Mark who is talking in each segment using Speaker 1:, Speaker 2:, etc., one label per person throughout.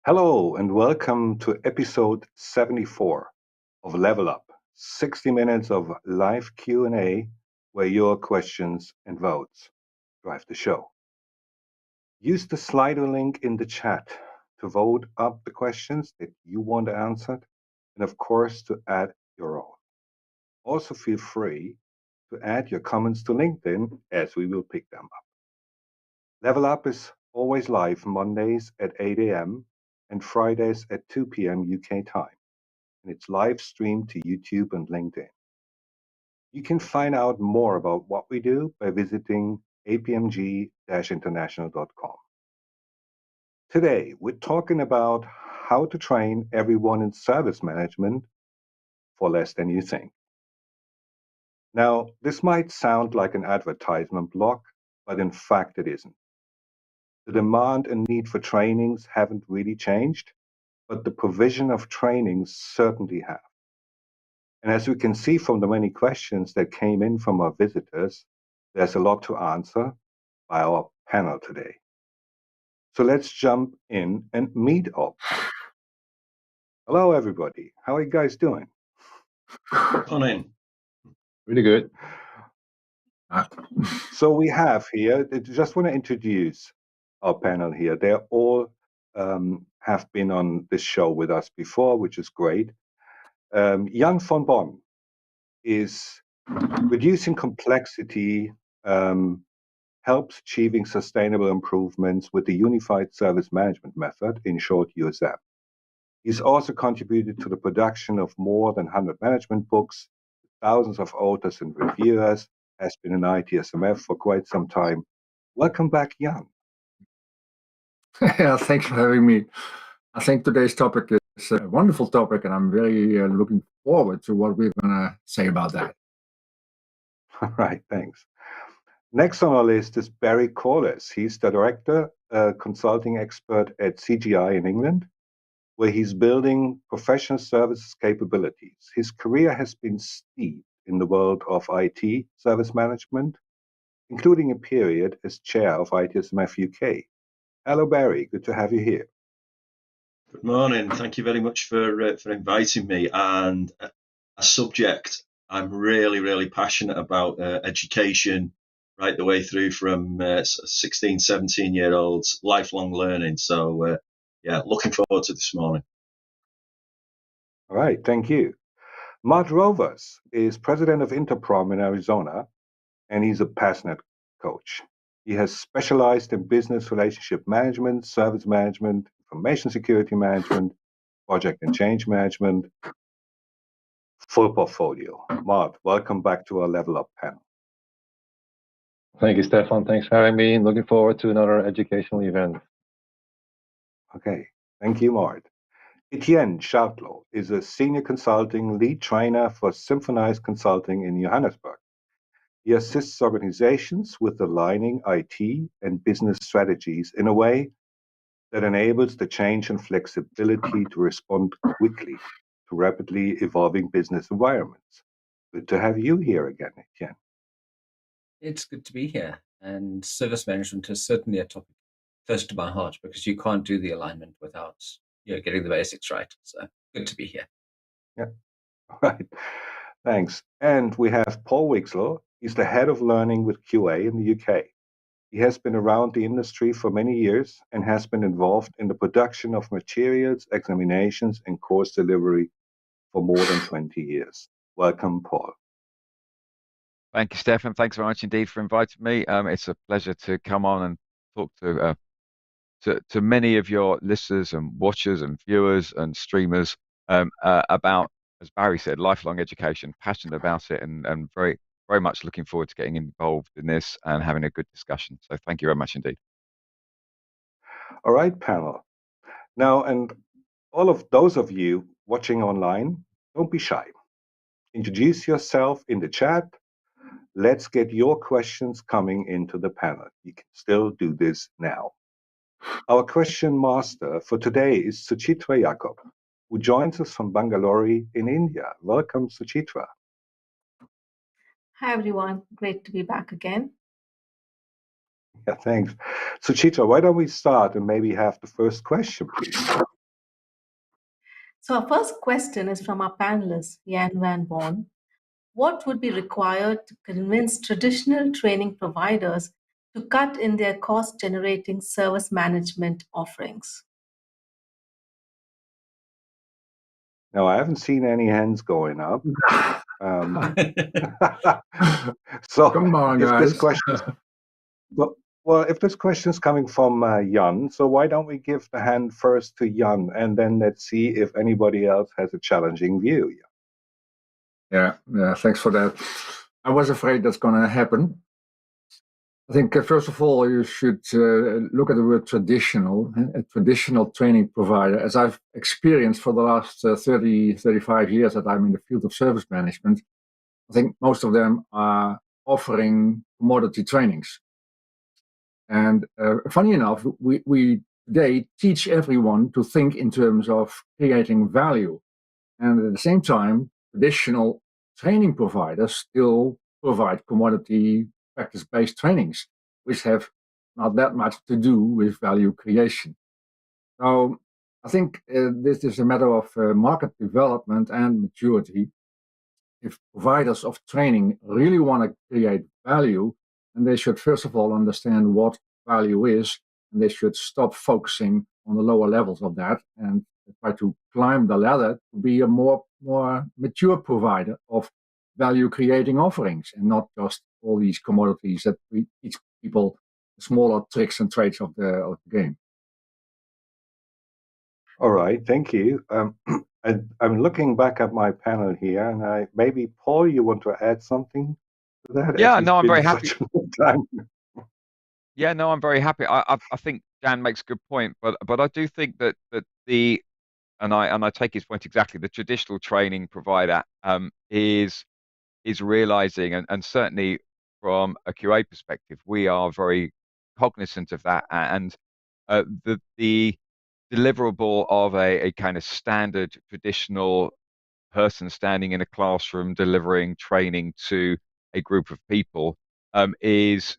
Speaker 1: Hello and welcome to episode 74 of Level Up, 60 minutes of live Q&A where your questions and votes drive the show. Use the Slido link in the chat to vote up the questions that you want answered and of course to add your own. Also feel free to add your comments to LinkedIn as we will pick them up. Level Up is always live Mondays at 8 a.m. and Fridays at 2 p.m. UK time. And it's live streamed to YouTube and LinkedIn. You can find out more about what we do by visiting apmg-international.com. Today, we're talking about how to train everyone in service management for less than you think. Now, this might sound like an advertisement block, but in fact it isn't. The demand and need for trainings haven't really changed, but the provision of trainings certainly have. And as we can see from the many questions that came in from our visitors, there's a lot to answer by our panel today. So let's jump in and meet our panel. Hello, everybody. How are you guys doing?
Speaker 2: Morning.
Speaker 3: Really good.
Speaker 1: So we have here, I just want to introduce our panel here. They all have been on this show with us before, which is great. Jan von Bonn is reducing complexity, helps achieving sustainable improvements with the Unified Service Management Method, in short USM. He's also contributed to the production of more than 100 management books, thousands of authors and reviewers, has been in ITSM for quite some time. Welcome back, Jan.
Speaker 3: Yeah, thanks for having me. I think today's topic is a wonderful topic, and I'm very looking forward to what we're going to say about that.
Speaker 1: All right, thanks. Next on our list is Barry Corless. He's the director, consulting expert at CGI in England, where he's building professional services capabilities. His career has been steeped in the world of IT service management, including a period as chair of ITSMF UK. Hello, Barry. Good to have you here.
Speaker 2: Good morning. Thank you very much for inviting me. And a subject I'm really passionate about, education, right the way through from 16, 17-year-olds, lifelong learning. So, yeah, looking forward to this morning.
Speaker 1: All right, thank you. Mart Rovers is president of INTERPROM in Arizona, and he's a passionate coach. He has specialized in business relationship management, service management, information security management, project and change management, full portfolio. Mart, welcome back to our Level Up panel.
Speaker 4: Thank you, Stephan. Thanks for having me. Looking forward to another educational event.
Speaker 1: Okay, thank you, Mart. Etienne Shardlow is a senior consulting lead trainer for Symphonise Consulting in Johannesburg. He assists organizations with aligning IT and business strategies in a way that enables the change and flexibility to respond quickly to rapidly evolving business environments. Good to have you here again, Etienne.
Speaker 5: It's good to be here. And service management is certainly a topic close to my heart because you can't do the alignment without getting the basics right. So good to be here.
Speaker 1: Yeah, all right. Thanks. And we have Paul Wigzel. He's the head of learning with QA in the UK. He has been around the industry for many years and has been involved in the production of materials, examinations, and course delivery for more than 20 years. Welcome, Paul.
Speaker 6: Thank you, Stephan. Thanks very much indeed for inviting me. It's a pleasure to come on and talk to many of your listeners and watchers and viewers and streamers about, as Barry said, lifelong education, passionate about it, and very much looking forward to getting involved in this and having a good discussion. So thank you very much indeed.
Speaker 1: All right, panel. Now, and all of those of you watching online, don't be shy. Introduce yourself in the chat. Let's get your questions coming into the panel. You can still do this now. Our question master for today is Suchitra Jacob, who joins us from Bangalore in India. Welcome, Suchitra.
Speaker 7: Hi, everyone. Great to be back again.
Speaker 1: Yeah, thanks. Suchitra, why don't we start and maybe have the first question, please?
Speaker 7: So our first question is from our panelist, Jan van Born. What would be required to convince traditional training providers to cut in their cost-generating service management offerings?
Speaker 1: Now, I haven't seen any hands going up. So
Speaker 3: Come on,
Speaker 1: if this
Speaker 3: guys.
Speaker 1: question, well, if this question is coming from Jan, so why don't we give the hand first to Jan, and then let's see if anybody else has a challenging view.
Speaker 3: Yeah, thanks for that. I was afraid that's going to happen. I think, first of all, you should look at the word traditional, a traditional training provider. As I've experienced for the last 35 years that I'm in the field of service management, I think most of them are offering commodity trainings. And funny enough, we today teach everyone to think in terms of creating value. And at the same time, traditional training providers still provide commodity practice-based trainings, which have not that much to do with value creation. So I think this is a matter of market development and maturity. If providers of training really want to create value, then they should first of all understand what value is, and they should stop focusing on the lower levels of that and try to climb the ladder to be a more mature provider of value creating offerings, and not just all these commodities that we teach people the smaller tricks and trades of the game.
Speaker 1: All right, thank you. I'm looking back at my panel here, and maybe Paul, you want to add something to that?
Speaker 6: Yeah, no, I'm very happy.
Speaker 1: Yeah,
Speaker 6: no, I'm very happy. I think Dan makes a good point, but I do think that and I take his point exactly. The traditional training provider is realizing, and certainly from a QA perspective, we are very cognizant of that, and the deliverable of a kind of standard traditional person standing in a classroom delivering training to a group of people is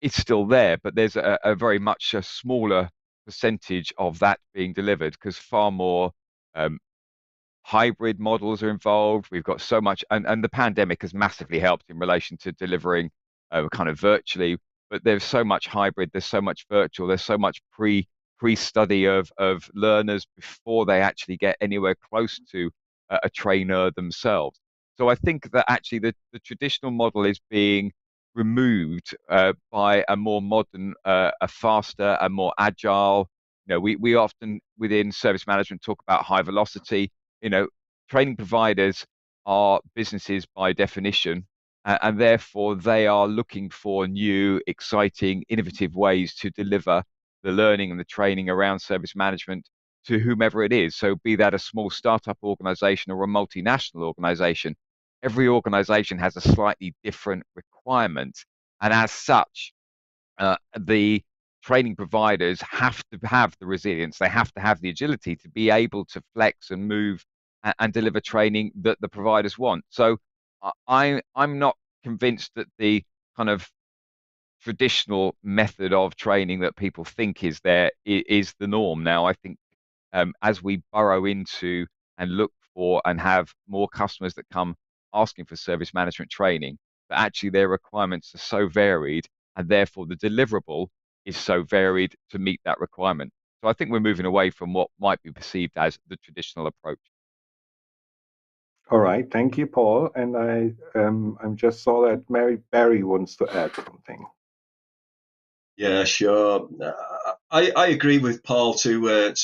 Speaker 6: still there, but there's a very much a smaller percentage of that being delivered, because far more hybrid models are involved. We've got so much, and the pandemic has massively helped in relation to delivering kind of virtually, but there's so much hybrid, there's so much virtual, there's so much pre-study of learners before they actually get anywhere close to a trainer themselves. So I think that actually the traditional model is being removed by a more modern, a faster, a more agile. We often within service management talk about high velocity. Training providers are businesses by definition, and therefore they are looking for new, exciting, innovative ways to deliver the learning and the training around service management to whomever it is. So be that a small startup organization or a multinational organization, every organization has a slightly different requirement. And as such, the training providers have to have the resilience, they have to have the agility to be able to flex and move and deliver training that the providers want. So I'm not convinced that the kind of traditional method of training that people think is there is the norm now. I think as we burrow into and look for and have more customers that come asking for service management training, that actually their requirements are so varied, and therefore the deliverable is so varied to meet that requirement. So I think we're moving away from what might be perceived as the traditional approach.
Speaker 1: All right, thank you, Paul. And I just saw that Barry wants to add something.
Speaker 2: Yeah, sure. I agree with Paul to a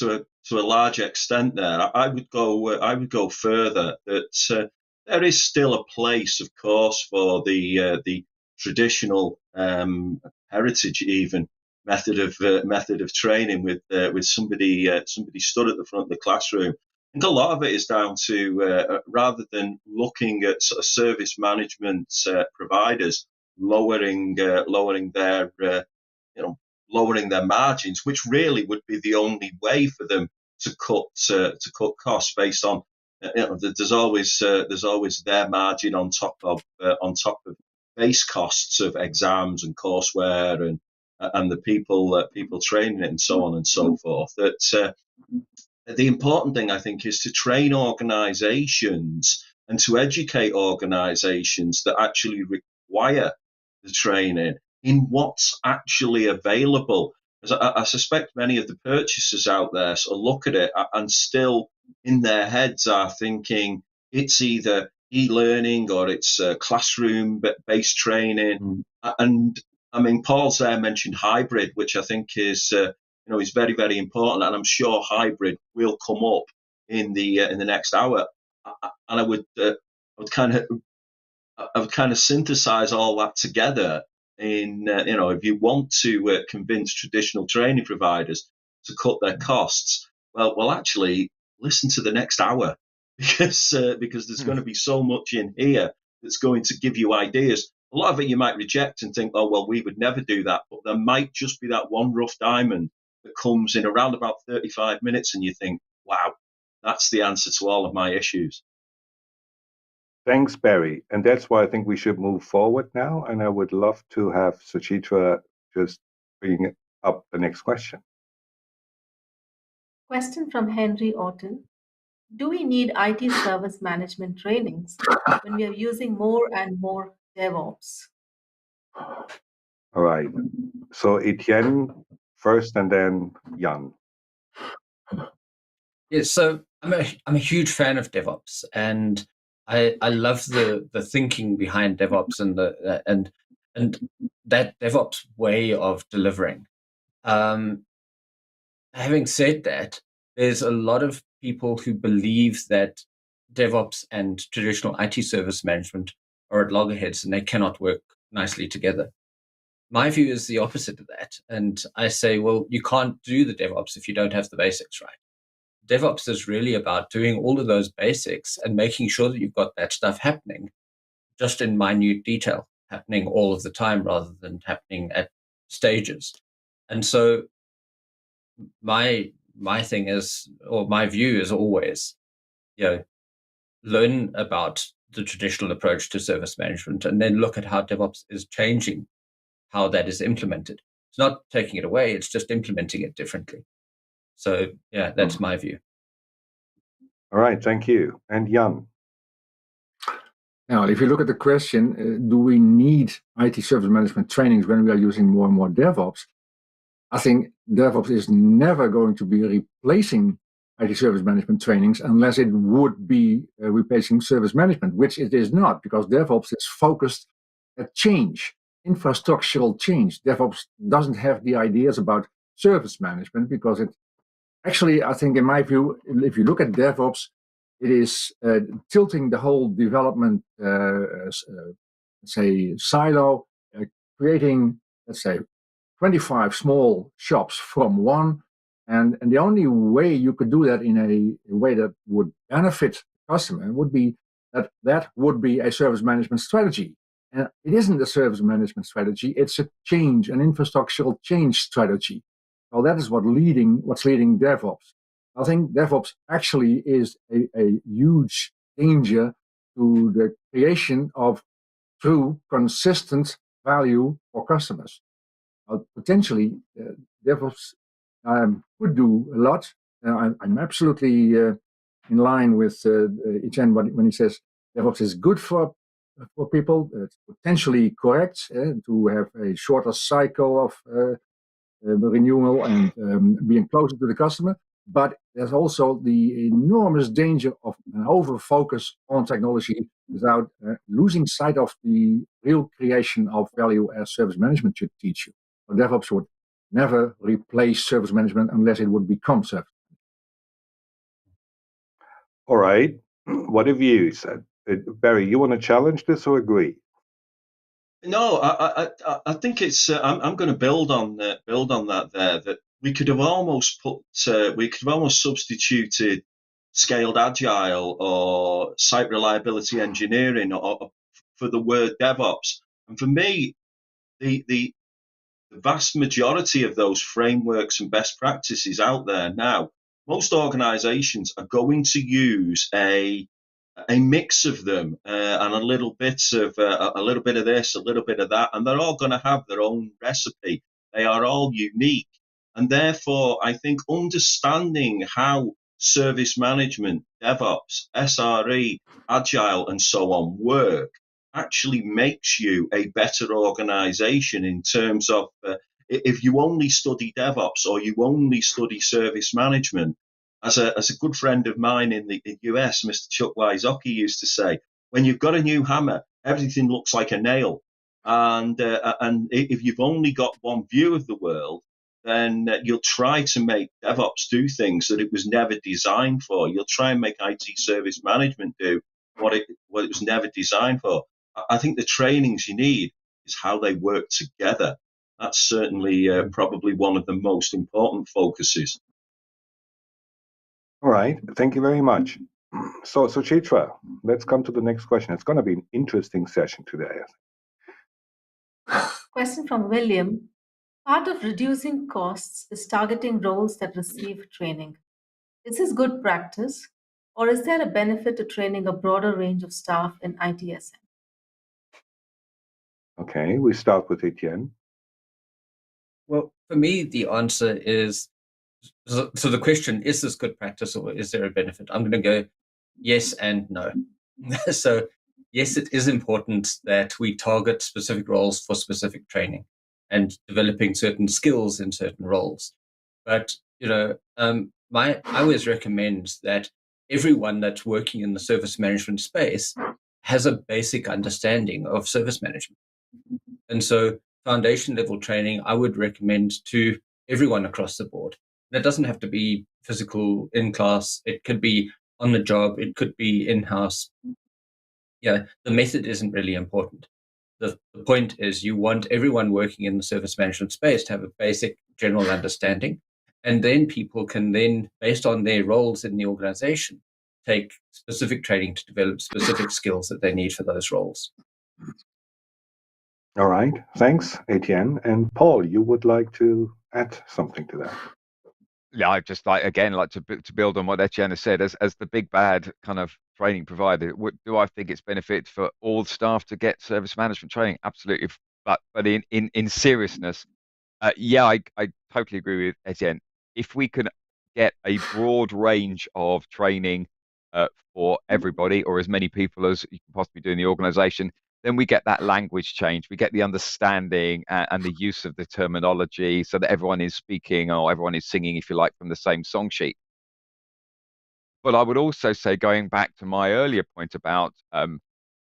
Speaker 2: large extent there. I would go further that there is still a place, of course, for the traditional heritage even method of training with somebody stood at the front of the classroom. I think a lot of it is down to rather than looking at sort of service management providers lowering their lowering their margins, which really would be the only way for them to cut costs based on there's always their margin on top of base costs of exams and courseware and the people training it and so on and so forth. That the important thing, I think, is to train organizations and to educate organizations that actually require the training in what's actually available. As I suspect many of the purchasers out there sort of look at it and still in their heads are thinking it's either e-learning or it's classroom-based training. And I mean, Paul's there mentioned hybrid, which I think is is very, very important, and I'm sure hybrid will come up in the next hour. And I would kind of synthesize all that together in if you want to convince traditional training providers to cut their costs, well, actually listen to the next hour because there's going to be so much in here that's going to give you ideas. A lot of it you might reject and think, oh well, we would never do that, but there might just be that one rough diamond that comes in around about 35 minutes and you think, wow, that's the answer to all of my issues.
Speaker 1: Thanks, Barry. And that's why I think we should move forward now. And I would love to have Suchitra just bring up the next question.
Speaker 7: Question from Henry Orton. Do we need IT service management trainings when we are using more and more DevOps?
Speaker 1: All right. So Etienne first and then Jan.
Speaker 5: Yes, so I'm a huge fan of DevOps, and I love the thinking behind DevOps and and that DevOps way of delivering. Having said that, there's a lot of people who believe that DevOps and traditional IT service management are at loggerheads and they cannot work nicely together. My view is the opposite of that. And I say, well, you can't do the DevOps if you don't have the basics right. DevOps is really about doing all of those basics and making sure that you've got that stuff happening just in minute detail, happening all of the time rather than happening at stages. And so my thing is, or my view is always, learn about the traditional approach to service management and then look at how DevOps is changing how that is implemented. It's not taking it away, it's just implementing it differently. So yeah, that's my view.
Speaker 1: All right, thank you. And Jan.
Speaker 3: Now, if you look at the question, do we need IT service management trainings when we are using more and more DevOps? I think DevOps is never going to be replacing IT service management trainings unless it would be replacing service management, which it is not, because DevOps is focused at change, infrastructural change. DevOps doesn't have the ideas about service management because it actually, I think in my view, if you look at DevOps, it is tilting the whole development, silo, creating, let's say, 25 small shops from one. And the only way you could do that in a way that would benefit the customer would be that would be a service management strategy. And it isn't a service management strategy, it's a change, an infrastructural change strategy. Well, that is what's leading DevOps. I think DevOps actually is a huge danger to the creation of true, consistent value for customers. Potentially, DevOps could do a lot. I'm absolutely in line with Etienne when he says DevOps is good for people. It's potentially correct to have a shorter cycle of renewal and being closer to the customer. But there's also the enormous danger of an over-focus on technology without losing sight of the real creation of value as service management should teach you. So DevOps would never replace service management unless it would become service.
Speaker 1: All right. What have you said? Barry, you want to challenge this or agree?
Speaker 2: No, I think it's. I'm going to build on that. There, that we could have almost substituted scaled agile or site reliability engineering or for the word DevOps. And for me, the vast majority of those frameworks and best practices out there now, most organizations are going to use a mix of them and a little bit of this, a little bit of that, and they're all going to have their own recipe. They are all unique, and therefore, I think understanding how service management, DevOps, SRE, Agile, and so on work actually makes you a better organization in terms of if you only study DevOps or you only study service management. As a good friend of mine in the US, Mr. Chuck Wysocki, used to say, when you've got a new hammer, everything looks like a nail. And if you've only got one view of the world, then you'll try to make DevOps do things that it was never designed for. You'll try and make IT service management do what it was never designed for. I think the trainings you need is how they work together. That's certainly probably one of the most important focuses.
Speaker 1: All right, thank you very much. So, Suchitra, let's come to the next question. It's going to be an interesting session today.
Speaker 7: Question from William. Part of reducing costs is targeting roles that receive training. Is this good practice, or is there a benefit to training a broader range of staff in ITSM?
Speaker 1: Okay, we start with Etienne.
Speaker 5: Well, for me, the answer is, so the question, is this good practice or is there a benefit? I'm going to go yes and no. So yes, it is important that we target specific roles for specific training and developing certain skills in certain roles. But, I always recommend that everyone that's working in the service management space has a basic understanding of service management. And so foundation level training, I would recommend to everyone across the board. And it doesn't have to be physical in class. It could be on the job. It could be in-house. Yeah, the method isn't really important. The point is you want everyone working in the service management space to have a basic general understanding. And then people can then, based on their roles in the organization, take specific training to develop specific skills that they need for those roles.
Speaker 1: All right, thanks, Etienne. And Paul, you would like to add something to that?
Speaker 6: Yeah, I'd just like to build on what Etienne has said. As the big bad kind of training provider, do I think it's benefit for all staff to get service management training? Absolutely. But in seriousness, yeah, I totally agree with Etienne. If we can get a broad range of training for everybody, or as many people as you can possibly do in the organization, then we get that language change. We get the understanding and the use of the terminology so that everyone is speaking or everyone is singing, if you like, from the same song sheet. But I would also say, going back to my earlier point about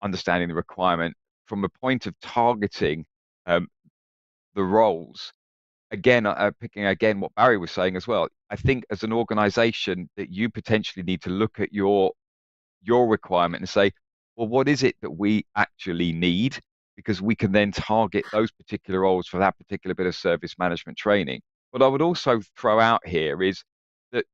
Speaker 6: understanding the requirement from a point of targeting the roles, again, picking again what Barry was saying as well, I think as an organization that you potentially need to look at your requirement and say, well, what is it that we actually need? Because we can then target those particular roles for that particular bit of service management training. What I would also throw out here is that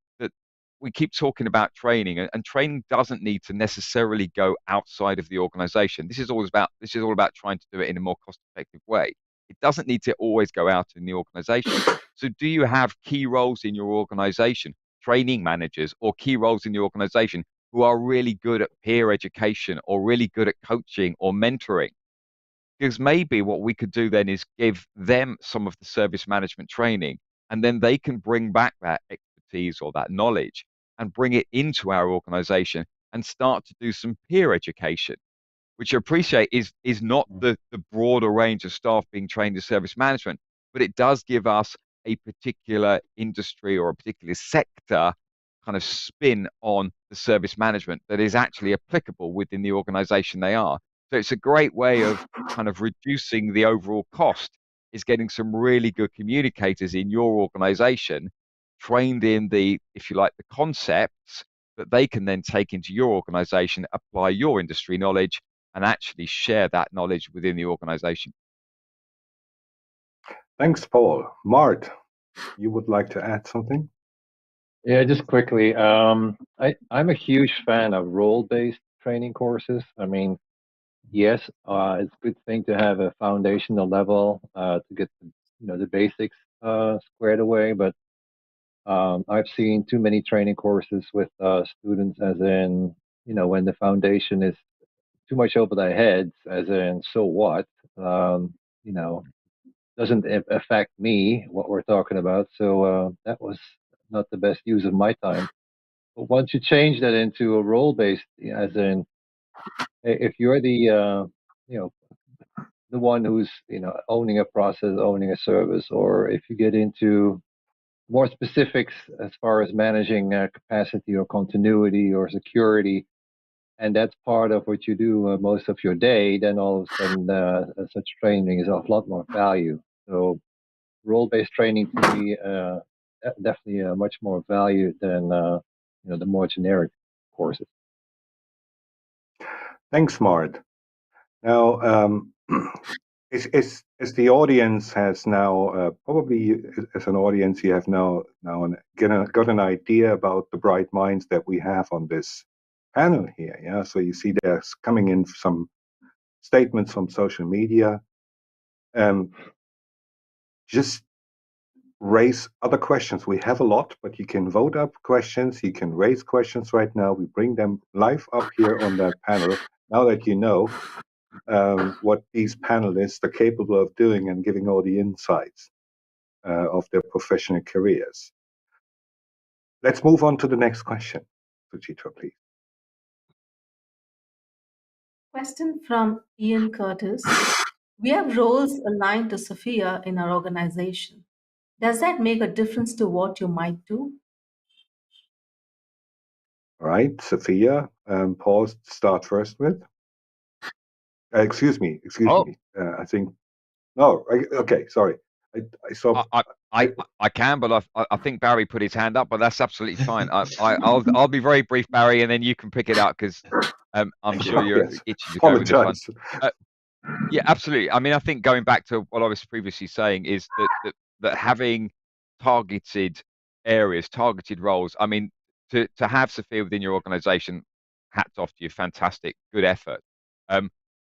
Speaker 6: we keep talking about training, and training doesn't need to necessarily go outside of the organization. This is all about trying to do it in a more cost-effective way. It doesn't need to always go out in the organization. So do you have key roles in your organization, training managers, or key roles in the organization who are really good at peer education or really good at coaching or mentoring? Because maybe what we could do then is give them some of the service management training, and then they can bring back that expertise or that knowledge and bring it into our organization and start to do some peer education, which I appreciate is not the broader range of staff being trained in service management, but it does give us a particular industry or a particular sector kind of spin on the service management that is actually applicable within the organization they are. So it's a great way of kind of reducing the overall cost, is getting some really good communicators in your organization trained in the, if you like, the concepts that they can then take into your organization, apply your industry knowledge, and actually share that knowledge within the organization.
Speaker 1: Thanks, Paul. Mart, you would like to add something?
Speaker 4: Yeah, just quickly. I'm a huge fan of role-based training courses. I mean, yes, it's a good thing to have a foundational level to get the basics squared away. But I've seen too many training courses with students, as in when the foundation is too much over their heads, as in so what, doesn't affect me what we're talking about. So that was not the best use of my time. once you change that into a role-based, as in, if you're the the one who's owning a process, owning a service, or if you get into more specifics as far as managing capacity or continuity or security, and that's part of what you do most of your day, then all of a sudden such training is of a lot more value. So role-based training to me definitely much more value than the more generic courses.
Speaker 1: Thanks, Mart. Now, as the audience has now probably as an audience, you have now got an idea about the bright minds that we have on this panel here. Yeah, so you see there's coming in some statements from social media. Just raise other questions. We have a lot, but you can vote up questions. You can raise questions right now. We bring them live up here on that panel. Now that you know what these panelists are capable of doing and giving all the insights of their professional careers. Let's move on to the next question. Suchitra, please.
Speaker 7: Question from Ian Curtis. We have roles aligned to SFIA in our organization. Does that make a difference to what you might do?
Speaker 1: All right, SFIA, Paul, start first with. Excuse me. I think. No, okay, sorry. I saw.
Speaker 6: I can, but I think Barry put his hand up, but that's absolutely fine. I'll be very brief, Barry, and then you can pick it up because I'm sure you're itching to go with this one. Yeah, absolutely. I mean, I think going back to what I was previously saying is that having targeted areas, targeted roles. I mean, to have SFIA within your organisation, hats off to you, fantastic, good effort.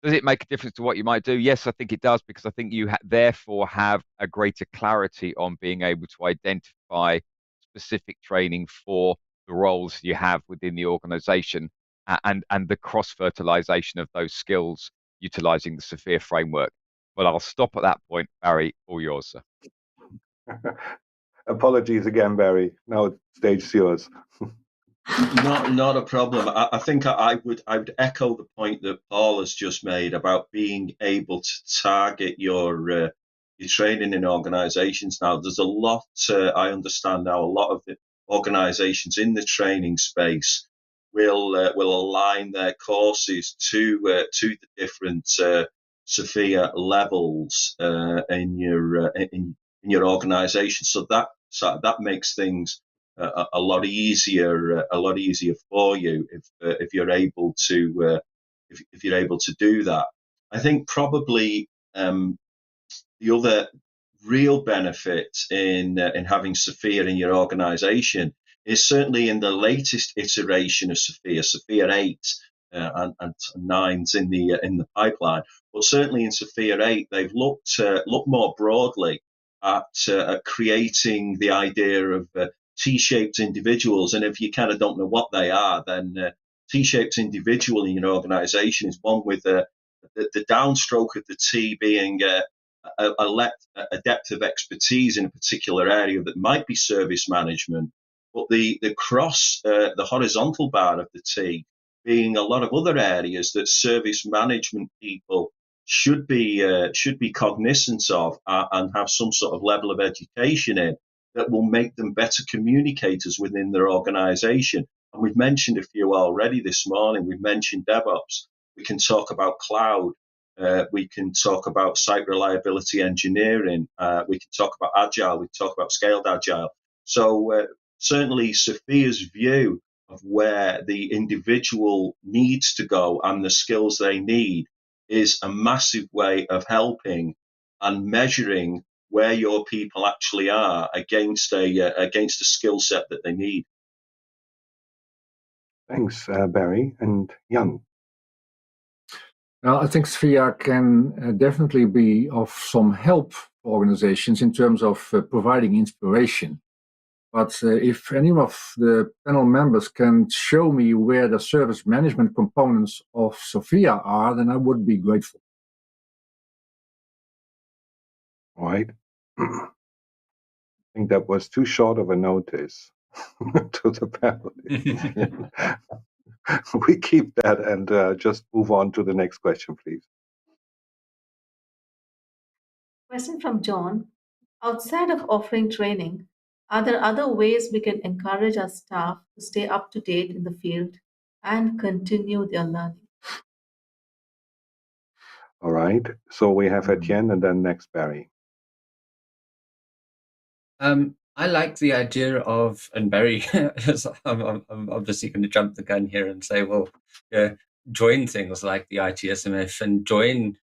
Speaker 6: Does it make a difference to what you might do? Yes, I think it does, because I think you therefore have a greater clarity on being able to identify specific training for the roles you have within the organisation and the cross-fertilization of those skills utilizing the SFIA framework. But I'll stop at that point. Barry, all yours, sir.
Speaker 1: Apologies again, Barry. Now stage's yours.
Speaker 2: Not a problem. I think I would echo the point that Paul has just made about being able to target your training in organisations. Now, there's a lot. I understand now a lot of the organisations in the training space will align their courses to the different SFIA levels in your organisation. So that makes things a lot easier for you if you're able to if you're able to do that. I think probably the other real benefit in having SFIA in your organisation is certainly in the latest iteration of SFIA 8 and 9's in the pipeline. But certainly in SFIA 8, they've looked more broadly at creating the idea of T-shaped individuals. And if you kind of don't know what they are, then T-shaped individual in your organisation is one with the downstroke of the T being a depth of expertise in a particular area that might be service management, but the horizontal bar of the T being a lot of other areas that service management people should be cognizant of and have some sort of level of education in, that will make them better communicators within their organization. And we've mentioned a few already this morning. We've mentioned DevOps. We can talk about cloud. We can talk about site reliability engineering. We can talk about agile. We can talk about scaled agile. So certainly SFIA's view of where the individual needs to go and the skills they need is a massive way of helping and measuring where your people actually are against a skill set that they need.
Speaker 1: Thanks, Barry. And Jan.
Speaker 3: Well, I think SFIA can definitely be of some help for organizations in terms of providing inspiration. But if any of the panel members can show me where the service management components of SFIA are, then I would be grateful.
Speaker 1: All right. I think that was too short of a notice. to the panel. We keep that and just move on to the next question, please.
Speaker 7: Question from John. Outside of offering training, are there other ways we can encourage our staff to stay up to date in the field and continue their learning?
Speaker 1: All right. So we have Etienne and then next Barry.
Speaker 5: I like the idea of, and Barry, I'm obviously going to jump the gun here and say, well, join things like the ITSMF and join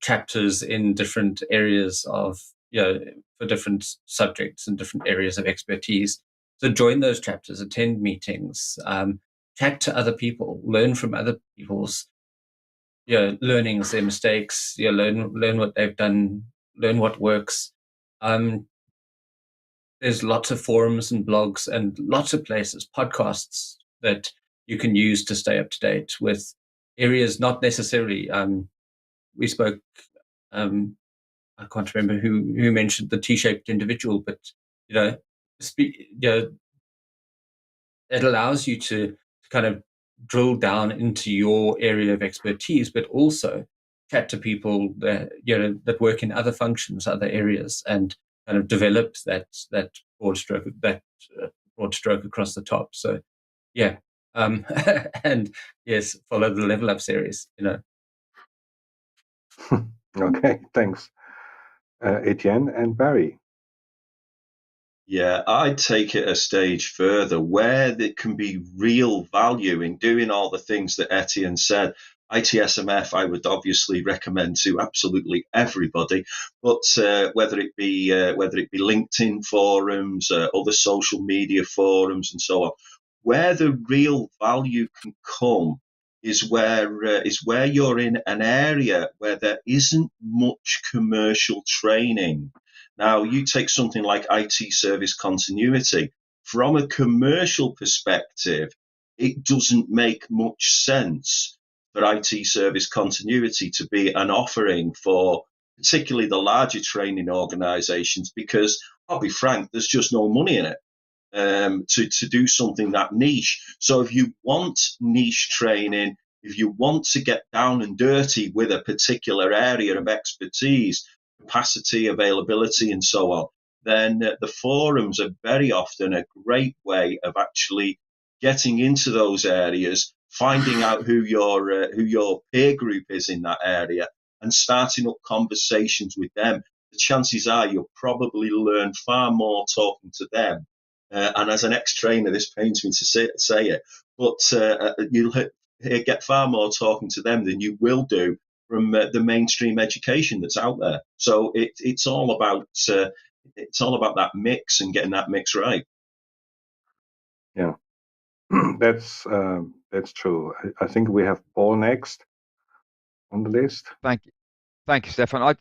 Speaker 5: chapters in different areas of, for different subjects and different areas of expertise. So join those chapters, attend meetings, chat to other people, learn from other people's learnings, their mistakes, learn what they've done, learn what works. There's lots of forums and blogs and lots of places, podcasts that you can use to stay up to date with areas, not necessarily. We spoke, I can't remember who mentioned the T-shaped individual, but it allows you to kind of drill down into your area of expertise, but also chat to people that that work in other functions, other areas, and kind of develop that broad stroke across the top. So yeah, and yes, follow the Level Up series.
Speaker 1: Okay, thanks, Etienne and Barry.
Speaker 2: Yeah, I'd take it a stage further where there can be real value in doing all the things that Etienne said. ITSMF, I would obviously recommend to absolutely everybody, but whether it be LinkedIn forums, other social media forums, and so on, where the real value can come is where you're in an area where there isn't much commercial training. Now, you take something like IT service continuity. From a commercial perspective, it doesn't make much sense for IT service continuity to be an offering for particularly the larger training organizations, because I'll be frank, there's just no money in it to do something that niche. So if you want niche training, if you want to get down and dirty with a particular area of expertise, capacity, availability, and so on, then the forums are very often a great way of actually getting into those areas, finding out who your peer group is in that area, and starting up conversations with them. The chances are you'll probably learn far more talking to them. And as an ex-trainer, this pains me to say it, but you'll get far more talking to them than you will do from the mainstream education that's out there. So it's all about that mix and getting that mix right.
Speaker 1: Yeah, that's true. I think we have Paul next on the list.
Speaker 6: Thank you, Stephan. I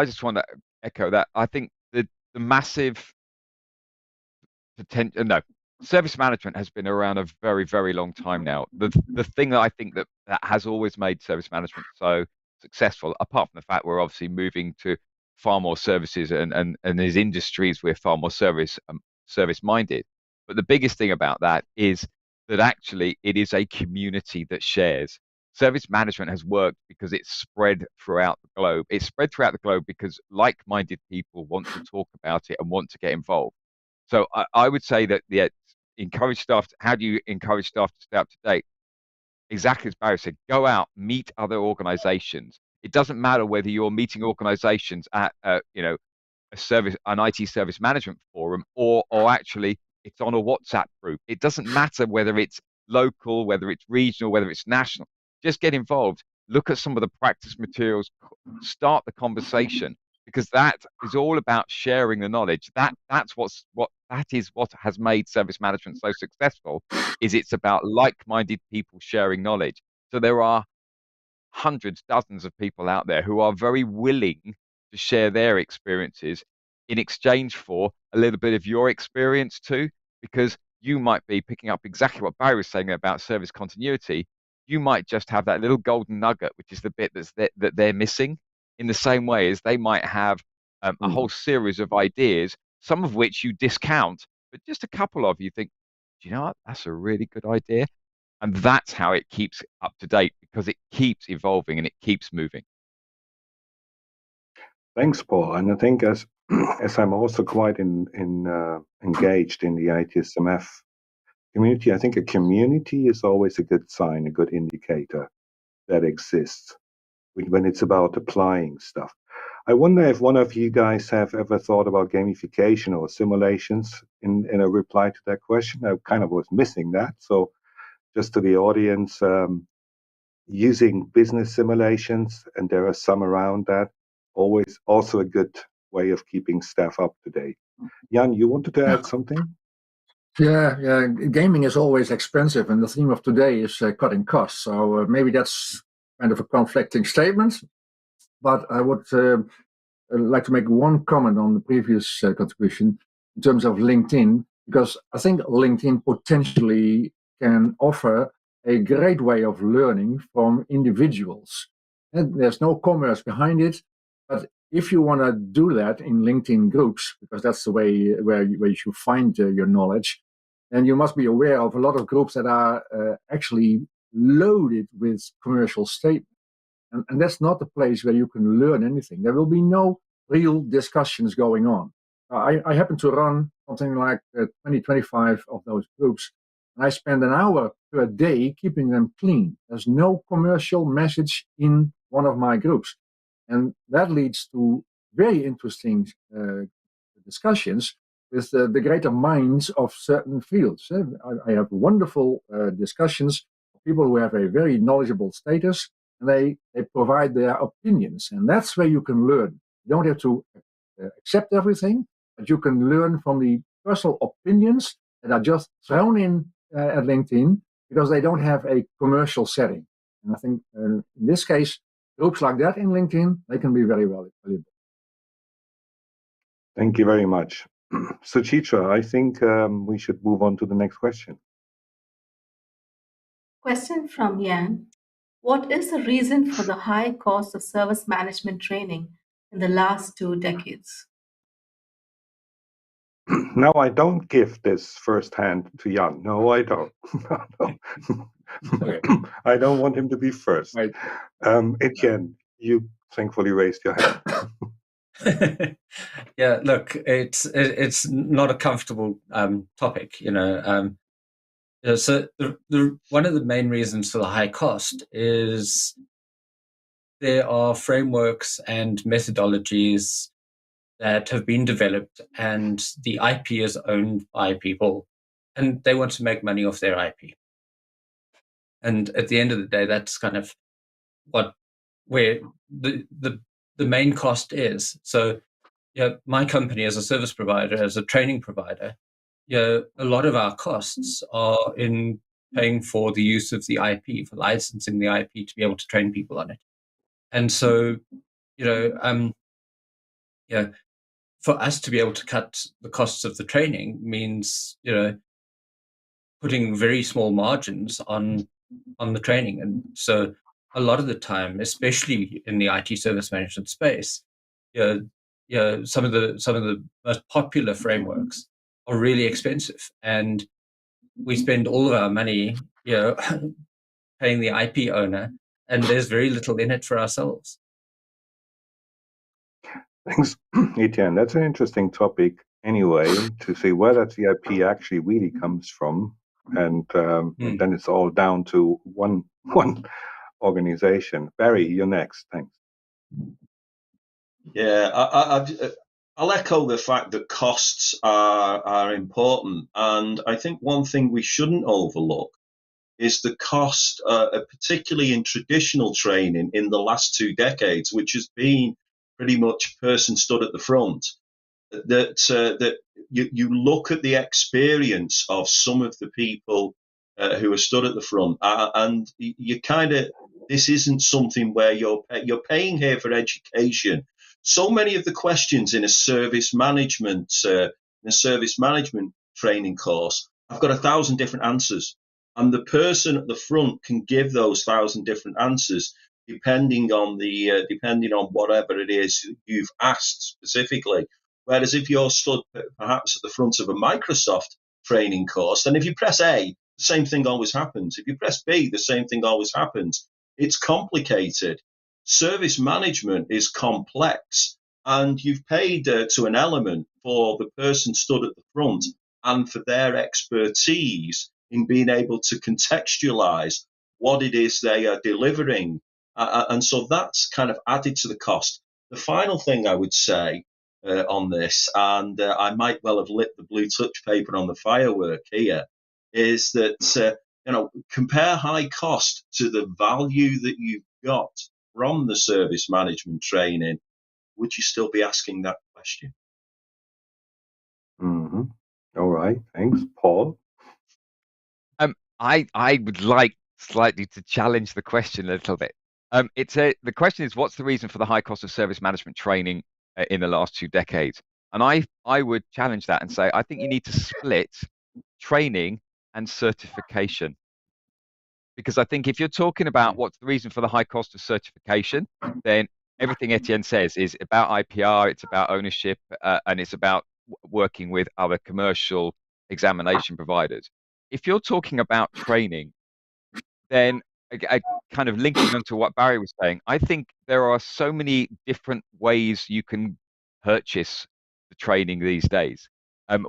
Speaker 6: just want to echo that. I think the massive potential. No, service management has been around a very, very long time now. The thing that I think that has always made service management so successful, apart from the fact we're obviously moving to far more services and as industries we're far more service minded. But the biggest thing about that is that actually it is a community that shares. Service management has worked because it's spread throughout the globe. It's spread throughout the globe because like-minded people want to talk about it and want to get involved. So I would say that encourage staff. How do you encourage staff to stay up to date? Exactly as Barry said, go out, meet other organizations. It doesn't matter whether you're meeting organizations at an IT service management forum or actually it's on a WhatsApp group. It doesn't matter whether it's local, whether it's regional, whether it's national. Just get involved. Look at some of the practice materials. Start the conversation, because that is all about sharing the knowledge. That is what has made service management so successful. Is it's about like-minded people sharing knowledge. So there are hundreds, dozens of people out there who are very willing to share their experiences in exchange for a little bit of your experience too, because you might be picking up exactly what Barry was saying about service continuity. You might just have that little golden nugget, which is the bit that they're missing, in the same way as they might have a whole series of ideas, some of which you discount but just a couple of you think, do you know what? That's a really good idea. And that's how it keeps up to date, because it keeps evolving and it keeps moving.
Speaker 1: Thanks, Paul. And I think as I'm also quite engaged in the ITSMF community, I think a community is always a good sign, a good indicator that exists when it's about applying stuff. I wonder if one of you guys have ever thought about gamification or simulations in a reply to that question. I kind of was missing that. So just to the audience, using business simulations, and there are some around that, always also a good way of keeping staff up to date. Jan, you wanted to add something?
Speaker 3: Yeah, gaming is always expensive, and the theme of today is cutting costs. So maybe that's kind of a conflicting statement, but I would like to make one comment on the previous contribution in terms of LinkedIn, because I think LinkedIn potentially can offer a great way of learning from individuals. And there's no commerce behind it, but if you want to do that in LinkedIn groups, because that's the way where you should find your knowledge, then you must be aware of a lot of groups that are actually loaded with commercial statements. And that's not the place where you can learn anything. There will be no real discussions going on. I happen to run something like 20, 25 of those groups, and I spend an hour per day keeping them clean. There's no commercial message in one of my groups. And that leads to very interesting discussions with the greater minds of certain fields. I have wonderful discussions of people who have a very knowledgeable status, and they provide their opinions. And that's where you can learn. You don't have to accept everything, but you can learn from the personal opinions that are just thrown in at LinkedIn because they don't have a commercial setting. And I think in this case, groups like that in LinkedIn, they can be very valuable.
Speaker 1: Thank you very much. Suchitra, I think we should move on to the next question.
Speaker 7: Question from Jan. What is the reason for the high cost of service management training in the last 2 decades?
Speaker 1: No, I don't give this firsthand to Jan. No, I don't. No.
Speaker 3: Okay.
Speaker 1: I don't want him to be first.
Speaker 3: Right.
Speaker 1: Etienne, you thankfully raised your hand.
Speaker 5: Yeah, look, it's not a comfortable topic, So one of the main reasons for the high cost is there are frameworks and methodologies that have been developed, and the IP is owned by people, and they want to make money off their IP. And at the end of the day, that's kind of where the main cost is. So, my company as a service provider, as a training provider, a lot of our costs are in paying for the use of the IP, for licensing the IP to be able to train people on it. And so, for us to be able to cut the costs of the training means, putting very small margins on the training. And so a lot of the time, especially in the IT service management space, some of the most popular frameworks are really expensive, and we spend all of our money, paying the IP owner, and there's very little in it for ourselves.
Speaker 1: Thanks, Etienne. That's an interesting topic anyway, to see where that IP actually really comes from. And then it's all down to one organization. Barry, you're next. Thanks.
Speaker 2: Yeah, I'll echo the fact that costs are important. And I think one thing we shouldn't overlook is the cost, particularly in traditional training in the last 2 decades, which has been pretty much person stood at the front. That you look at the experience of some of the people who are stood at the front, and you this isn't something where you're paying here for education. So many of the questions in a service management training course, I've got 1,000 different answers, and the person at the front can give those 1,000 different answers depending on whatever it is you've asked specifically. Whereas if you're stood perhaps at the front of a Microsoft training course, then if you press A, the same thing always happens. If you press B, the same thing always happens. It's complicated. Service management is complex, and you've paid to an element for the person stood at the front and for their expertise in being able to contextualize what it is they are delivering. And so that's kind of added to the cost. The final thing I would say on this, and I might well have lit the blue touch paper on the firework here, is that compare high cost to the value that you've got from the service management training. Would you still be asking that question?
Speaker 1: Mm-hmm. All right, thanks, Paul.
Speaker 6: I would like slightly to challenge the question a little bit. The question is, what's the reason for the high cost of service management training in the last 2 decades? And I would challenge that and say, I think you need to split training and certification. Because I think if you're talking about what's the reason for the high cost of certification, then everything Etienne says is about IPR, it's about ownership, and it's about working with other commercial examination providers. If you're talking about training, then kind of linking onto what Barry was saying, I think there are so many different ways you can purchase the training these days.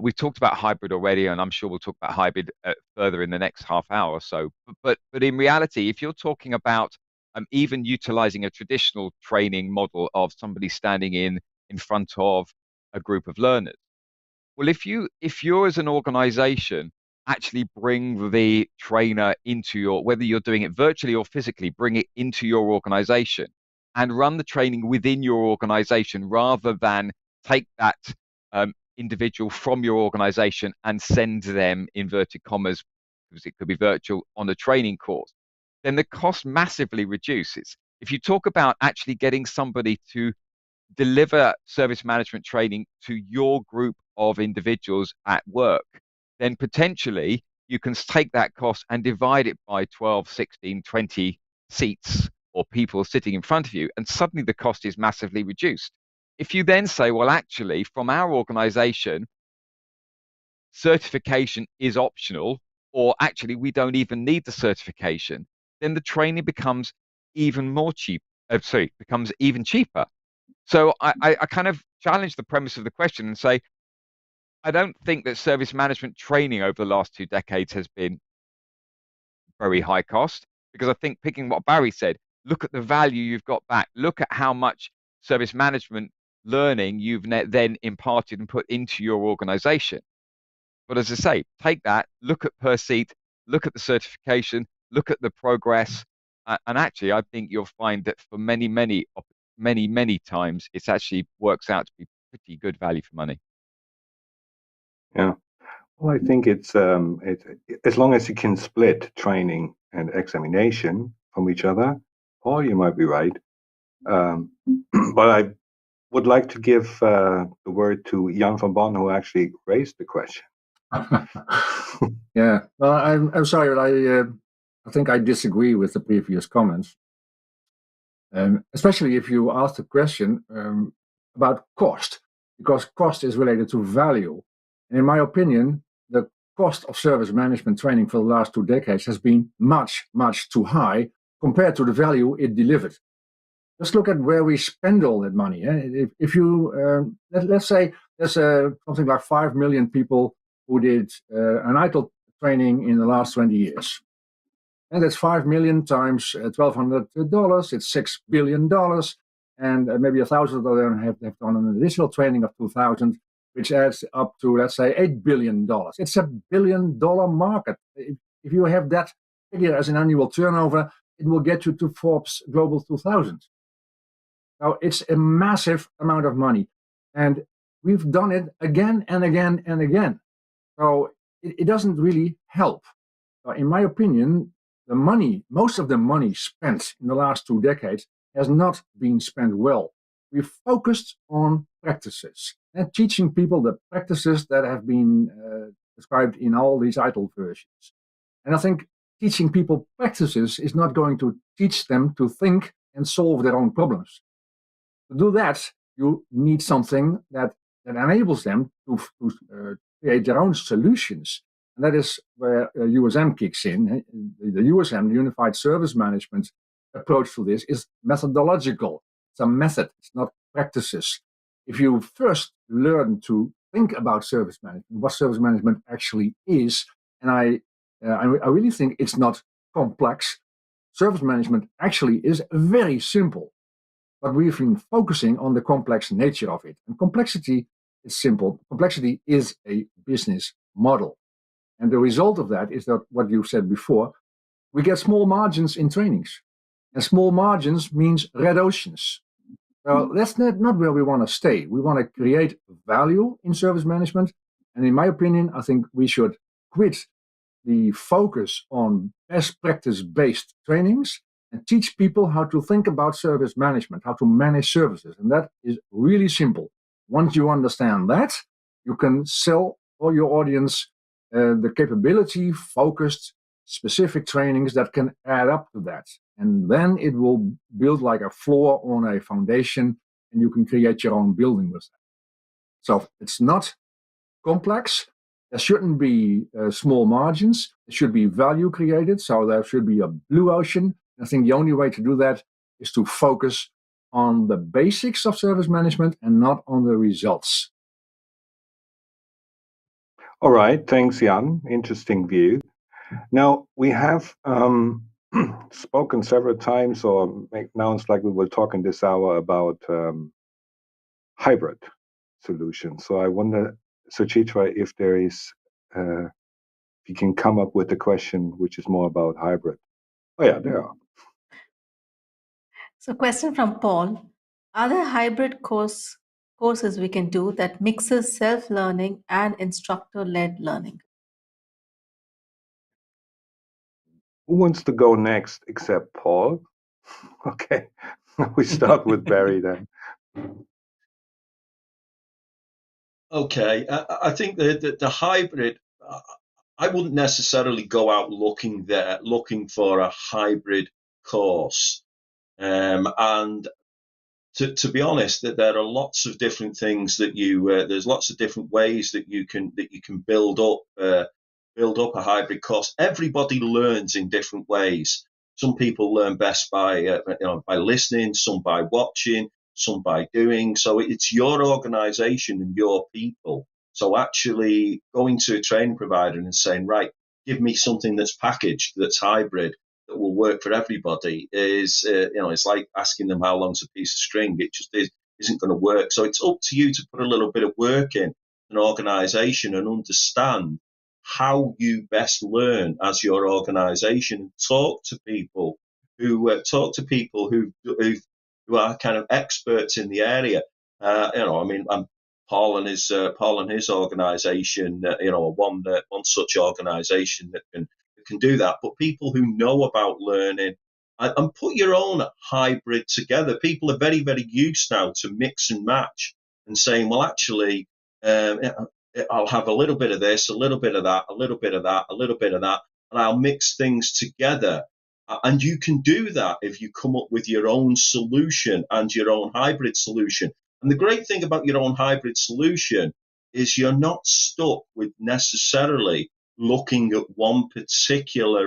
Speaker 6: We've talked about hybrid already, and I'm sure we'll talk about hybrid further in the next half hour or so. But in reality, if you're talking about even utilizing a traditional training model of somebody standing in front of a group of learners, well, if you're as an organization actually bring the trainer into your, whether you're doing it virtually or physically, bring it into your organization and run the training within your organization rather than take that individual from your organization and send them, inverted commas, because it could be virtual, on a training course, then the cost massively reduces. If you talk about actually getting somebody to deliver service management training to your group of individuals at work, then potentially you can take that cost and divide it by 12, 16, 20 seats or people sitting in front of you, and suddenly the cost is massively reduced. If you then say, well, actually, from our organization, certification is optional, or actually we don't even need the certification, then the training becomes even more cheap. Becomes even cheaper. So I kind of challenge the premise of the question and say, I don't think that service management training over the last 2 decades has been very high cost, because I think, picking what Barry said, look at the value you've got back. Look at how much service management learning you've then imparted and put into your organization. But as I say, take that, look at per seat, look at the certification, look at the progress, and actually I think you'll find that for many times it's actually works out to be pretty good value for money.
Speaker 1: Yeah, well, I think it's as long as you can split training and examination from each other. Paul, you might be right, but I would like to give the word to Jan van Bon, who actually raised the question.
Speaker 3: Yeah, well, I'm sorry, but I think I disagree with the previous comments, especially if you ask the question about cost, because cost is related to value. And in my opinion, the cost of service management training for the last 2 decades has been much too high compared to the value it delivered. Just look at where we spend all that money. If you, let's say there's something like 5 million people who did an ITIL training in the last 20 years. And that's 5 million times $1,200, it's $6 billion. And maybe 1,000 of them have done an additional training of 2,000, which adds up to, let's say, $8 billion. It's $1 billion market. If you have that figure as an annual turnover, it will get you to Forbes Global 2000. Now, it's a massive amount of money. And we've done it again and again and again. So it doesn't really help. In my opinion, the money, most of the money spent in the last 2 decades has not been spent well. We've focused on practices and teaching people the practices that have been described in all these ITIL versions. And I think teaching people practices is not going to teach them to think and solve their own problems. To do that, you need something that that enables them to create their own solutions. And that is where USM kicks in. The USM, the Unified Service Management approach to this, is methodological. It's a method, it's not practices. If you first learn to think about service management, what service management actually is, and I really think it's not complex. Service management actually is very simple, but we've been focusing on the complex nature of it. And complexity is simple. Complexity is a business model. And the result of that is that what you said before, we get small margins in trainings. And small margins means red oceans. So that's not where we want to stay. We want to create value in service management. And in my opinion, I think we should quit the focus on best practice-based trainings and teach people how to think about service management, how to manage services. And that is really simple. Once you understand that, you can sell for your audience the capability-focused, specific trainings that can add up to that. And then it will build like a floor on a foundation, and you can create your own building with that. So it's not complex. There shouldn't be small margins. There should be value created. So there should be a blue ocean. I think the only way to do that is to focus on the basics of service management and not on the results.
Speaker 1: All right, thanks, Jan. Interesting view. Now, we have spoken several times or announced like we will talk in this hour about hybrid solutions. So I wonder, Suchitra, if there is, if you can come up with a question which is more about hybrid. Oh yeah, there are.
Speaker 7: So question from Paul. Are there hybrid courses we can do that mixes self-learning and instructor-led learning?
Speaker 1: Who wants to go next except Paul? Okay, we start with Barry then.
Speaker 2: Okay, I think the hybrid, I wouldn't necessarily go out looking for a hybrid course. And to be honest, that there are lots of different things that there's lots of different ways that you can build up a hybrid course. Everybody learns in different ways. Some people learn best by by listening, some by watching, some by doing. So it's your organization and your people. So actually going to a training provider and saying, right, give me something that's packaged, that's hybrid, that will work for everybody is, it's like asking them how long's a piece of string. It just isn't going to work. So it's up to you to put a little bit of work in an organization and understand how you best learn as your organization. Talk to people who are kind of experts in the area. Paul and his organization, one such organization that can do that. But people who know about learning and put your own hybrid together. People are very, very used now to mix and match and saying, well, actually, I'll have a little bit of this, a little bit of that, a little bit of that, a little bit of that, and I'll mix things together. And you can do that if you come up with your own solution and your own hybrid solution. And the great thing about your own hybrid solution is you're not stuck with necessarily looking at one particular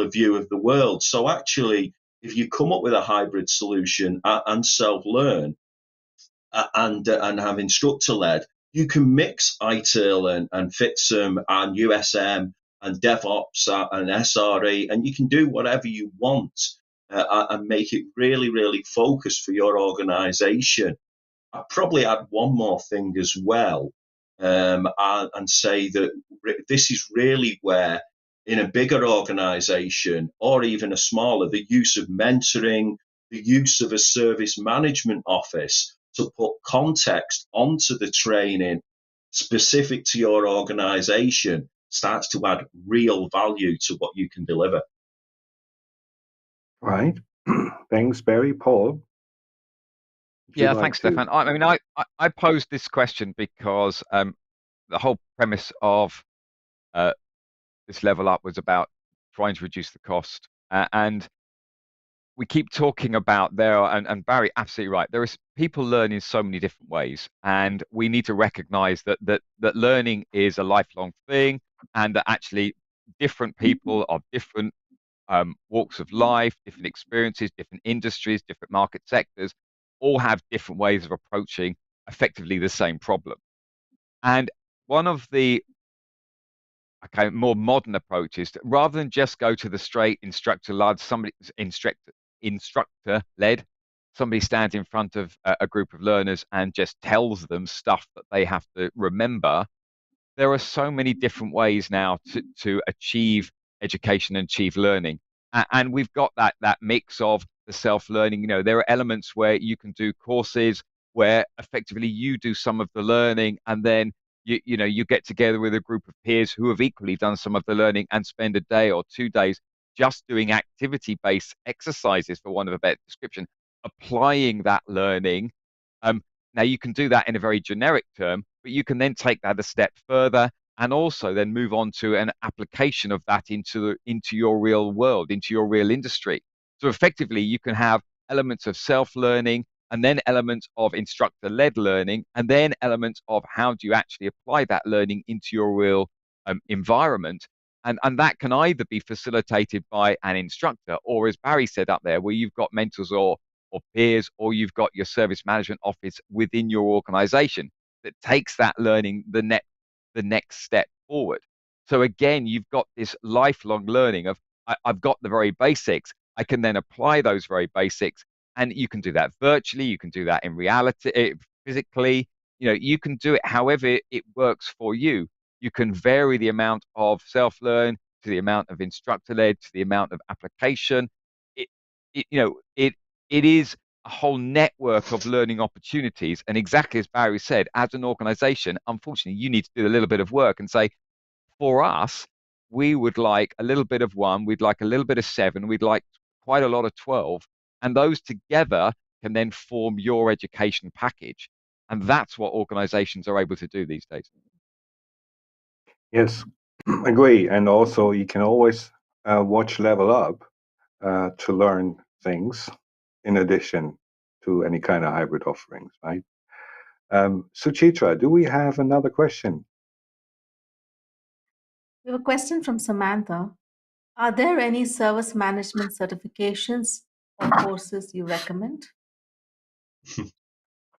Speaker 2: view of the world. So actually, if you come up with a hybrid solution and self-learn and have instructor-led, you can mix ITIL and FITSM and USM and DevOps and SRE, and you can do whatever you want and make it really, really focused for your organization. I'd probably add one more thing as well, and say that this is really where, in a bigger organization or even a smaller, the use of mentoring, the use of a service management office to put context onto the training specific to your organization starts to add real value to what you can deliver.
Speaker 1: Right. Thanks, Barry. Paul?
Speaker 6: Yeah, thanks, Stephan. I posed this question because the whole premise of this level up was about trying to reduce the cost. And we keep talking about there, and Barry, absolutely right. There is people learn in so many different ways, and we need to recognize that learning is a lifelong thing, and that actually different people of different walks of life, different experiences, different industries, different market sectors, all have different ways of approaching effectively the same problem. And one of the more modern approaches, rather than just go to the straight instructor-led, instructor-led, somebody stands in front of a group of learners and just tells them stuff that they have to remember. There are so many different ways now to achieve education and achieve learning. And we've got that mix of the self-learning. You know, there are elements where you can do courses where effectively you do some of the learning, and then you get together with a group of peers who have equally done some of the learning and spend a day or 2 days just doing activity-based exercises, for want of a better description, applying that learning. Now, you can do that in a very generic term, but you can then take that a step further and also then move on to an application of that into your real world, into your real industry. So effectively, you can have elements of self-learning, and then elements of instructor-led learning, and then elements of how do you actually apply that learning into your real environment. And that can either be facilitated by an instructor, or as Barry said up there, where you've got mentors or peers, or you've got your service management office within your organization that takes that learning the next step forward. So again, you've got this lifelong learning of, I've got the very basics, I can then apply those very basics, and you can do that virtually, you can do that in reality, physically, you can do it however it works for you. You can vary the amount of self-learn to the amount of instructor-led to the amount of application. It is a whole network of learning opportunities. And exactly as Barry said, as an organization, unfortunately, you need to do a little bit of work and say, for us, we would like a little bit of 1, we'd like a little bit of 7, we'd like quite a lot of 12. And those together can then form your education package. And that's what organizations are able to do these days.
Speaker 1: Yes, agree. And also, you can always watch Level Up to learn things in addition to any kind of hybrid offerings, right? Suchitra, do we have another question?
Speaker 7: We have a question from Samantha. Are there any service management certifications or courses you recommend?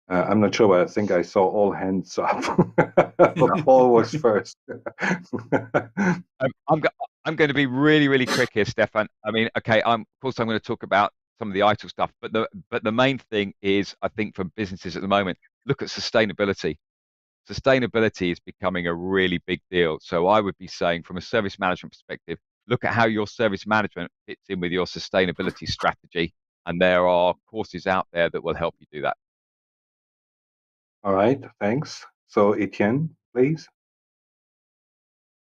Speaker 1: I'm not sure, but I think I saw all hands up. But Paul was first.
Speaker 6: I'm going to be really, really quick here, Stephan. I mean, okay, of course I'm going to talk about some of the ITIL stuff, but the main thing is, I think, for businesses at the moment, look at sustainability. Sustainability is becoming a really big deal. So I would be saying, from a service management perspective, look at how your service management fits in with your sustainability strategy. And there are courses out there that will help you do that.
Speaker 1: All right, thanks. So Etienne, please.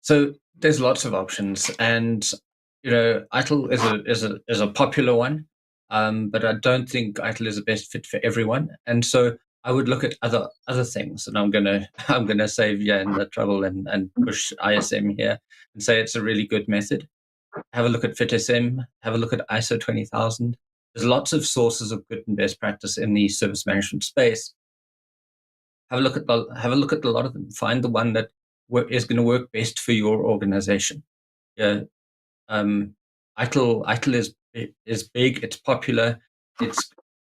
Speaker 5: So there's lots of options, and ITIL is a popular one, but I don't think ITIL is the best fit for everyone. And so I would look at other things, and I'm gonna save Jan the trouble and push ISM here and say it's a really good method. Have a look at FitSM. Have a look at ISO 20000. There's lots of sources of good and best practice in the service management space. Have a look at a lot of them. Find the one that is going to work best for your organization. Yeah, ITIL is big. It's popular. It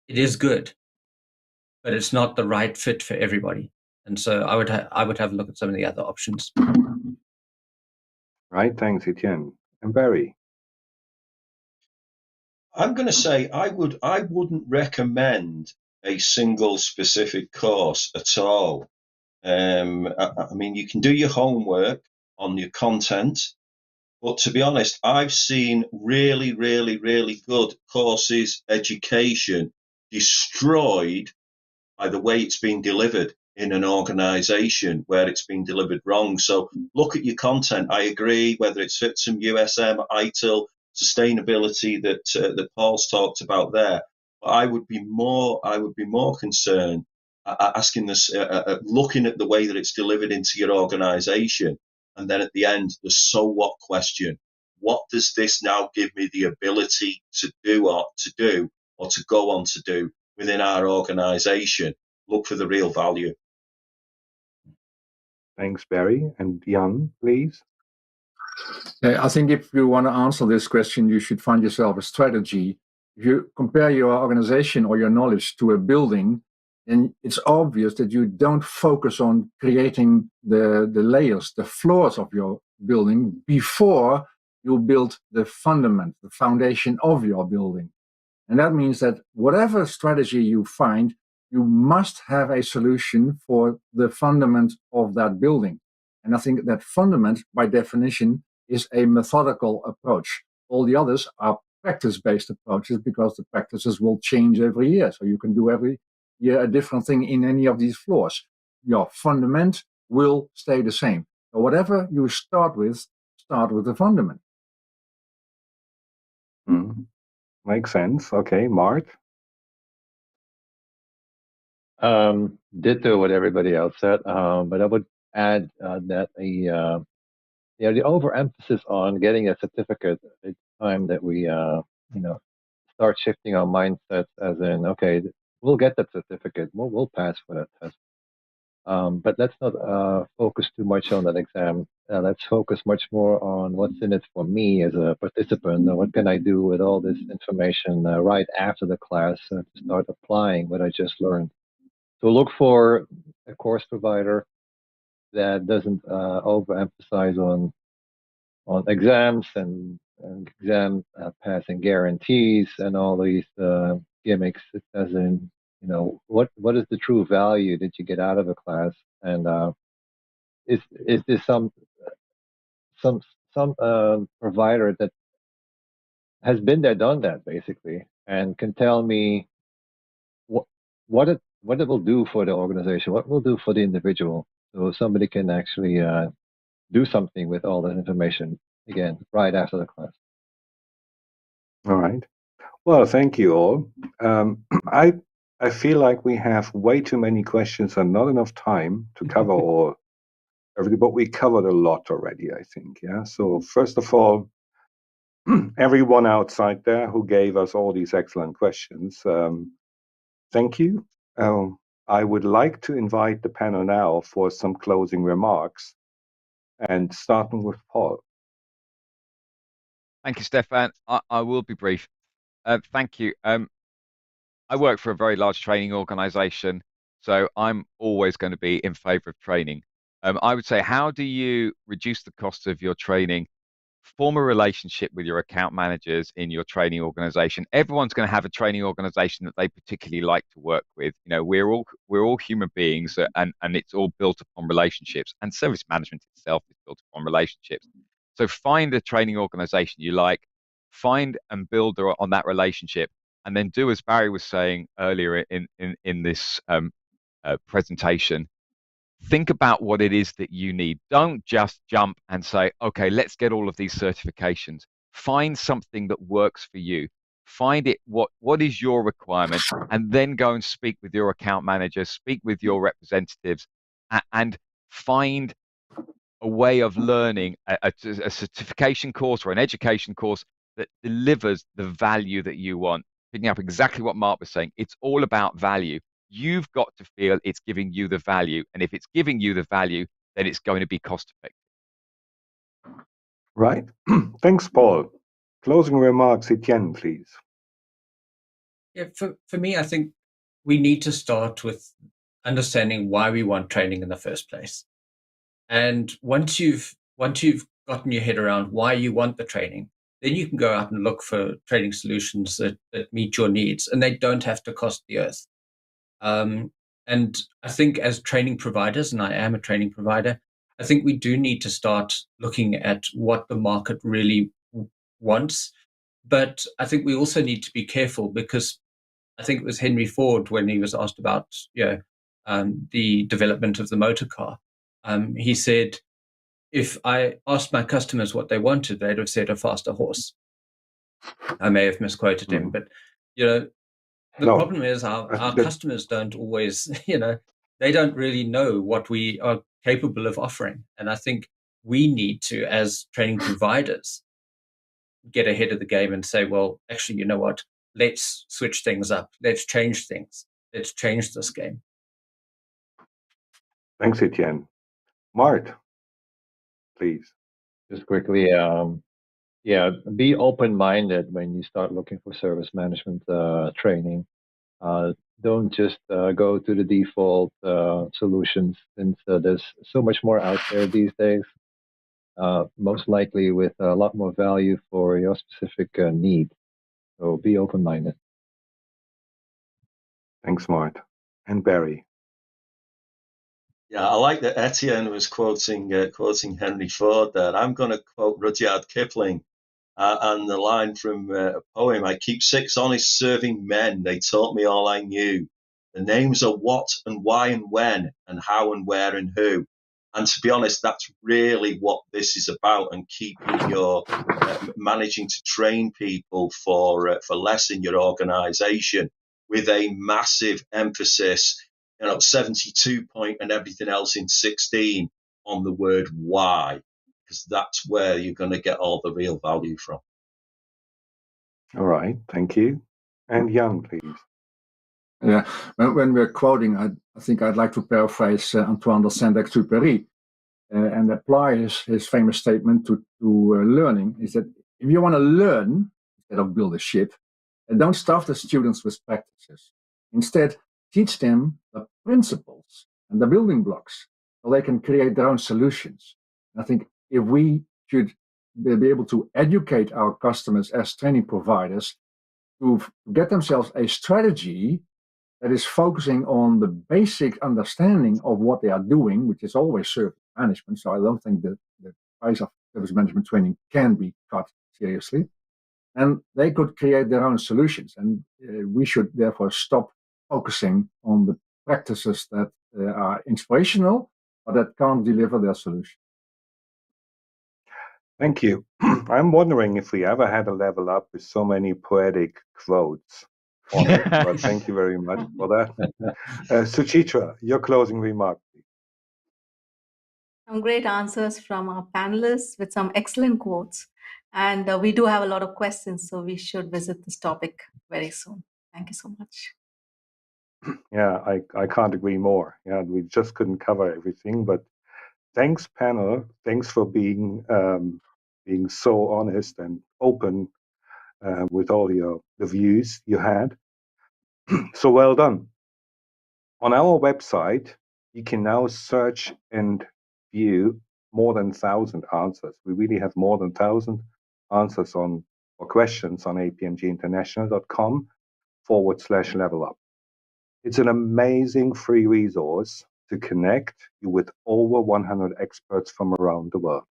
Speaker 5: is good, but it's not the right fit for everybody. And so I would have a look at some of the other options.
Speaker 1: Right, thanks, Etienne. And Barry.
Speaker 2: I'm going to say I wouldn't recommend a single specific course at all. I mean, you can do your homework on your content, but to be honest, I've seen really, really, really good courses, education destroyed by the way it's been delivered in an organization where it's been delivered wrong. So look at your content. I agree, whether it's FitSM, USM, ITIL, sustainability that Paul's talked about there. But I would be more concerned asking this, looking at the way that it's delivered into your organization, and then at the end, the so what question. what does this now give me the ability to do or to go on to do within our organisation? Look for the real value.
Speaker 1: Thanks, Barry. And Jan, please.
Speaker 3: I think if you want to answer this question, you should find yourself a strategy. If you compare your organization or your knowledge to a building, then it's obvious that you don't focus on creating the layers, the floors of your building before you build the fundament, the foundation of your building. And that means that whatever strategy you find, you must have a solution for the fundament of that building. And I think that fundament, by definition, is a methodical approach. All the others are practice-based approaches because the practices will change every year. So you can do every year a different thing in any of these floors. Your fundament will stay the same. So whatever you start with the fundament.
Speaker 1: Makes sense. Okay, Mart.
Speaker 4: Ditto what everybody else said, but I would add that the overemphasis on getting a certificate, it's time that we start shifting our mindsets, as in, okay, we'll get that certificate, we'll pass for that test, but let's not focus too much on that exam. Let's focus much more on what's in it for me as a participant. What can I do with all this information right after the class to start applying what I just learned? So look for a course provider that doesn't overemphasize on exams and exam passing guarantees and all these gimmicks. It doesn't, what is the true value that you get out of a class, and is this some provider that has been there, done that, basically, and can tell me what it will do for the organization, what it will do for the individual, so somebody can actually do something with all that information again right after the class.
Speaker 1: All right. Well, thank you all. I feel like we have way too many questions and not enough time to cover everything, but we covered a lot already, I think. Yeah. So first of all, everyone outside there who gave us all these excellent questions, thank you. I would like to invite the panel now for some closing remarks, and starting with Paul.
Speaker 6: Thank you, Stephan. I will be brief. Thank you. I work for a very large training organization, so I'm always going to be in favor of training. I would say, how do you reduce the cost of your training? Form a relationship with your account managers in your training organization. Everyone's going to have a training organization that they particularly like to work with. We're all human beings, and it's all built upon relationships, and service management itself is built upon relationships. So find a training organization you like, find and build on that relationship, and then do as Barry was saying earlier in this presentation. Think about what it is that you need. Don't just jump and say, okay, let's get all of these certifications. Find something that works for you. Find it, what is your requirement, and then go and speak with your account manager, speak with your representatives, and find a way of learning a certification course or an education course that delivers the value that you want. Picking up exactly what Mart was saying, it's all about value. You've got to feel it's giving you the value. And if it's giving you the value, then it's going to be cost effective.
Speaker 1: Right. Thanks, Paul. Closing remarks, Etienne, please.
Speaker 5: Yeah, for me, I think we need to start with understanding why we want training in the first place. And once you've gotten your head around why you want the training, then you can go out and look for training solutions that meet your needs, and they don't have to cost the earth. And I think as training providers, and I am a training provider, I think we do need to start looking at what the market really wants. But I think we also need to be careful, because I think it was Henry Ford, when he was asked about the development of the motor car, he said, if I asked my customers what they wanted, they'd have said a faster horse. I may have misquoted him, but the problem is our customers don't always, they don't really know what we are capable of offering. And I think we need to, as training providers, get ahead of the game and say, well, actually, you know what? Let's switch things up. Let's change things. Let's change this game.
Speaker 1: Thanks, Etienne. Mart, please.
Speaker 4: Just quickly, yeah, be open-minded when you start looking for service management training. Don't just go to the default solutions, since there's so much more out there these days, most likely with a lot more value for your specific need. So be open-minded.
Speaker 1: Thanks, Mart. And Barry.
Speaker 2: Yeah, I like that Etienne was quoting Henry Ford there. I'm going to quote Rudyard Kipling and the line from a poem. I keep 6 honest serving men. They taught me all I knew. The names are what and why and when and how and where and who. And to be honest, that's really what this is about, and keeping your managing to train people for less in your organization, with a massive emphasis, 72 point and everything else in 16 on the word why, because that's where you're going to get all the real value from.
Speaker 1: All right, thank you. And Jan, please.
Speaker 3: Yeah, when we're quoting, I think I'd like to paraphrase Antoine de Saint-Exupéry and apply his famous statement to learning. Is that if you want to learn instead of build a ship, don't stuff the students with practices. Instead, teach them the principles and the building blocks so they can create their own solutions. And I think if we should be able to educate our customers as training providers to get themselves a strategy that is focusing on the basic understanding of what they are doing, which is always service management. So I don't think that the price of service management training can be cut seriously. And they could create their own solutions. And we should therefore stop focusing on the practices that are inspirational, but that can't deliver their solution.
Speaker 1: Thank you. I'm wondering if we ever had a level up with so many poetic quotes on it, but thank you very much for that. Suchitra, your closing remark, please.
Speaker 7: Some great answers from our panelists with some excellent quotes. And we do have a lot of questions, so we should visit this topic very soon. Thank you so much.
Speaker 1: Yeah, I can't agree more. Yeah, we just couldn't cover everything, but thanks, panel. Thanks for being so honest and open with all the views you had. So well done. On our website, you can now search and view more than 1,000 answers. We really have more than 1,000 answers or questions on apmginternational.com/level up. It's an amazing free resource to connect you with over 100 experts from around the world.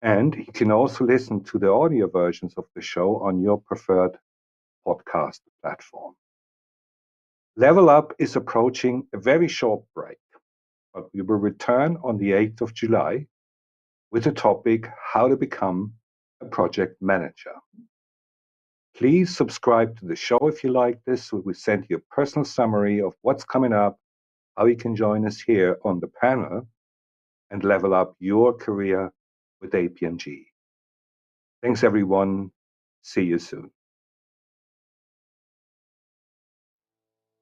Speaker 1: And you can also listen to the audio versions of the show on your preferred podcast platform. Level Up is approaching a very short break, but we will return on the 8th of July with the topic how to become a project manager. Please subscribe to the show if you like this. We will send you a personal summary of what's coming up, how you can join us here on the panel and level up your career with APMG. Thanks, everyone. See you soon.